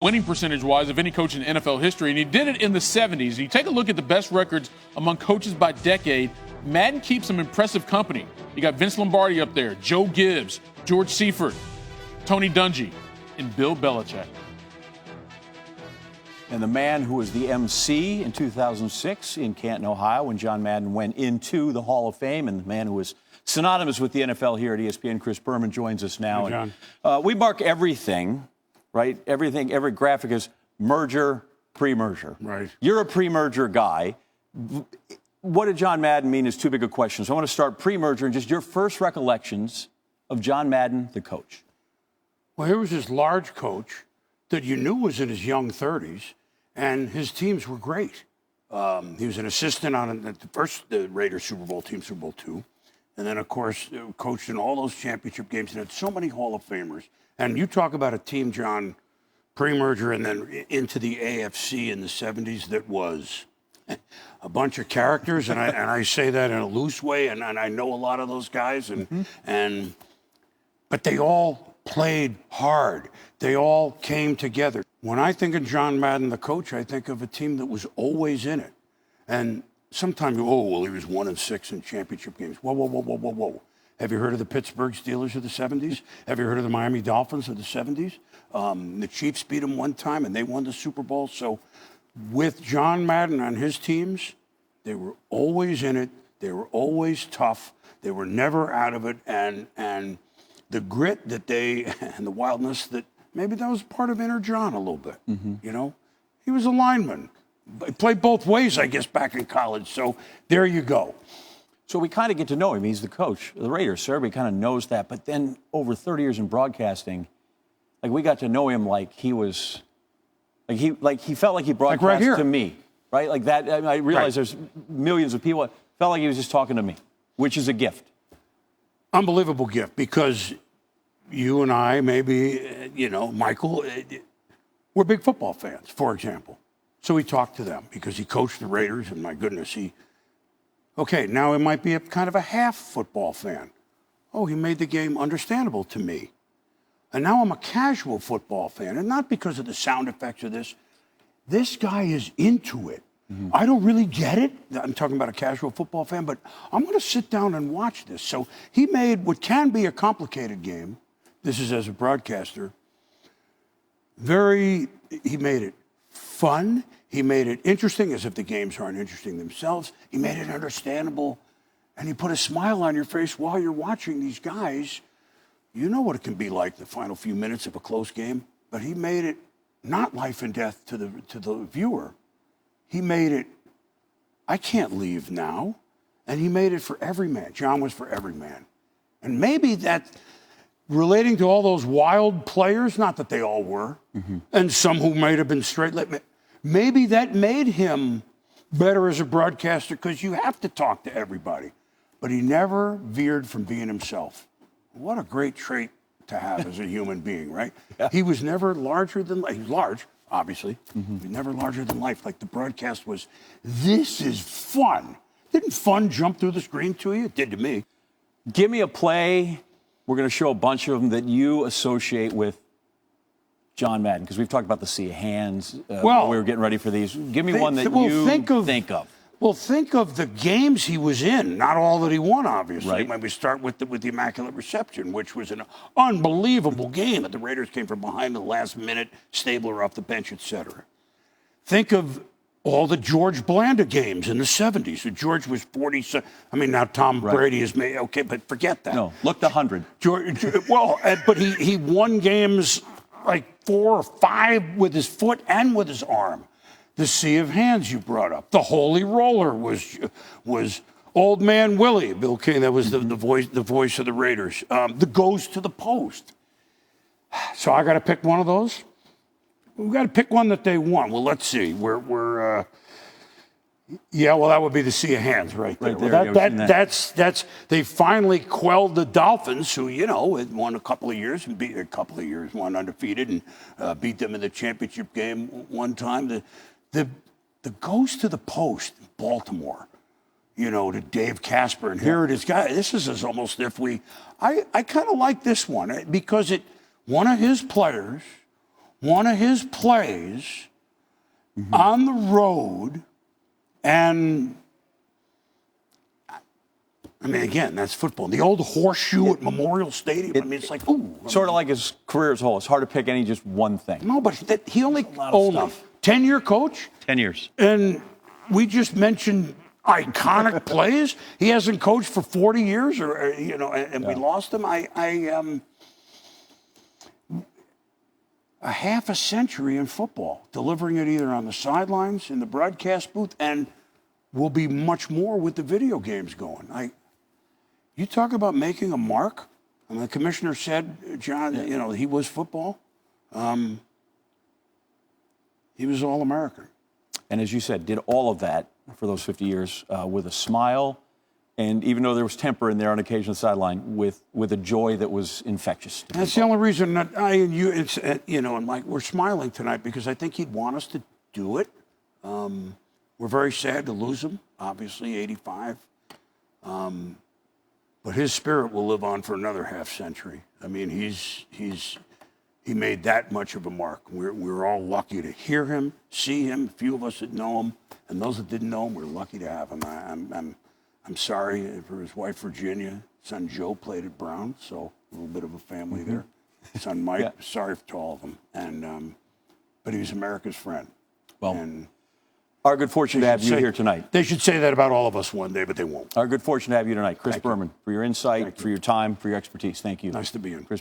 winning percentage-wise of any coach in NFL history, and he did it in the 70s. You take a look at the best records among coaches by decade, Madden keeps some impressive company. You got Vince Lombardi up there, Joe Gibbs, George Seifert, Tony Dungy, and Bill Belichick. And the man who was the MC in 2006 in Canton, Ohio, when John Madden went into the Hall of Fame, and the man who was synonymous with the NFL here at ESPN, Chris Berman, joins us now. Hey, John. And, we mark everything, right? Everything, every graphic is merger, pre-merger. Right. You're a pre-merger guy. What did John Madden mean is too big a question. So I want to start pre-merger and just your first recollections of John Madden, the coach. Well, here was this large coach that you knew was in his young 30s, and his teams were great. He was an assistant on the Raiders Super Bowl team, Super Bowl II. And then, of course, coached in all those championship games and had so many Hall of Famers. And you talk about a team, John, pre-merger and then into the AFC in the 70s that was a bunch of characters. And I say that in a loose way, and I know a lot of those guys. But they all played hard. They all came together. When I think of John Madden, the coach, I think of a team that was always in it. And sometimes, he was 1-6 in championship games. Whoa. Have you heard of the Pittsburgh Steelers of the 70s? Have you heard of the Miami Dolphins of the 70s? The Chiefs beat them one time, and they won the Super Bowl. So with John Madden on his teams, they were always in it. They were always tough. They were never out of it. And the grit that and the wildness that maybe that was part of inner John a little bit. You know, he was a lineman. He played both ways, I guess, back in college. So there you go. So we kind of get to know him. He's the coach of the Raiders. So everybody kind of knows that. But then over 30 years in broadcasting, like we got to know him like he was, like he felt like he broadcast like right to me, right? Like that. I realize there's millions of people. It felt like he was just talking to me, which is a gift. Unbelievable gift, because you and I, maybe, Michael, we're big football fans, for example. So we talked to them because he coached the Raiders, and my goodness, now it might be a kind of a half football fan. Oh, he made the game understandable to me. And now I'm a casual football fan, and not because of the sound effects of this. This guy is into it. I don't really get it. I'm talking about a casual football fan, but I'm going to sit down and watch this. So he made what can be a complicated game. This is as a broadcaster. He made it fun. He made it interesting, as if the games aren't interesting themselves. He made it understandable. And he put a smile on your face while you're watching these guys. You know what it can be like the final few minutes of a close game. But he made it not life and death to the viewer. He made it, I can't leave now. And he made it for every man. John was for every man. And maybe that, relating to all those wild players, not that they all were, and some who might have been straight, maybe that made him better as a broadcaster, because you have to talk to everybody. But he never veered from being himself. What a great trait to have as a human being, right? Yeah. He was never larger than life. He was large, obviously. He was never larger than life. Like the broadcast was, this is fun. Didn't fun jump through the screen to you? It did to me. Give me a play. We're going to show a bunch of them that you associate with John Madden, because we've talked about the sea of hands while we were getting ready for these. Give me one that you think of. Well, think of the games he was in, not all that he won, obviously. Right. When we start with the Immaculate Reception, which was an unbelievable game that the Raiders came from behind the last minute, Stabler off the bench, etc. Think of all the George Blanda games in the 70s. So George was 40. Now Tom Brady is made, okay, but forget that. No, look the 100. But he won games like 4 or 5 with his foot and with his arm. The Sea of Hands you brought up. The Holy Roller was Old Man Willie, Bill King. That was the voice of the Raiders. The Goes to the Post. So I got to pick one of those. We've got to pick one that they won. Well, let's see. That would be the Sea of Hands right there. They finally quelled the Dolphins, who, had won a couple of years, won undefeated, and beat them in the championship game one time. The Goes to the Post in Baltimore, to Dave Casper. And here it is. This is almost I kind of like this one because one of his players one of his plays on the road, and I mean, again, that's football. The old horseshoe at Memorial Stadium. I mean, it's like, ooh. Sort of like his career as a whole. It's hard to pick any just one thing. No, but he only 10-year coach. 10 years. And we just mentioned iconic plays. He hasn't coached for 40 years, or you know, and we lost him. A half a century in football, delivering it either on the sidelines, in the broadcast booth, and will be much more with the video games going. You talk about making a mark. And the commissioner said, John, you know, he was football. He was All-American. And as you said, did all of that for those 50 years with a smile, and even though there was temper in there on occasion on the sideline, with a joy that was infectious. That's the only reason that I and you, it's, you know, and like we're smiling tonight because I think he'd want us to do it. We're very sad to lose him, obviously, 85. But his spirit will live on for another half century. I mean, he made that much of a mark. We're all lucky to hear him, see him. A few of us that know him, and those that didn't know him, we're lucky to have him. I'm sorry for his wife Virginia. Son Joe played at Brown, so a little bit of a family there. Son Mike, sorry to all of them, and but he was America's friend. Well, and our good fortune to have you here tonight. They should say that about all of us one day, but they won't. Our good fortune to have you tonight, Chris Berman, for your insight, for your time, for your expertise. Thank you. Nice to be in. Chris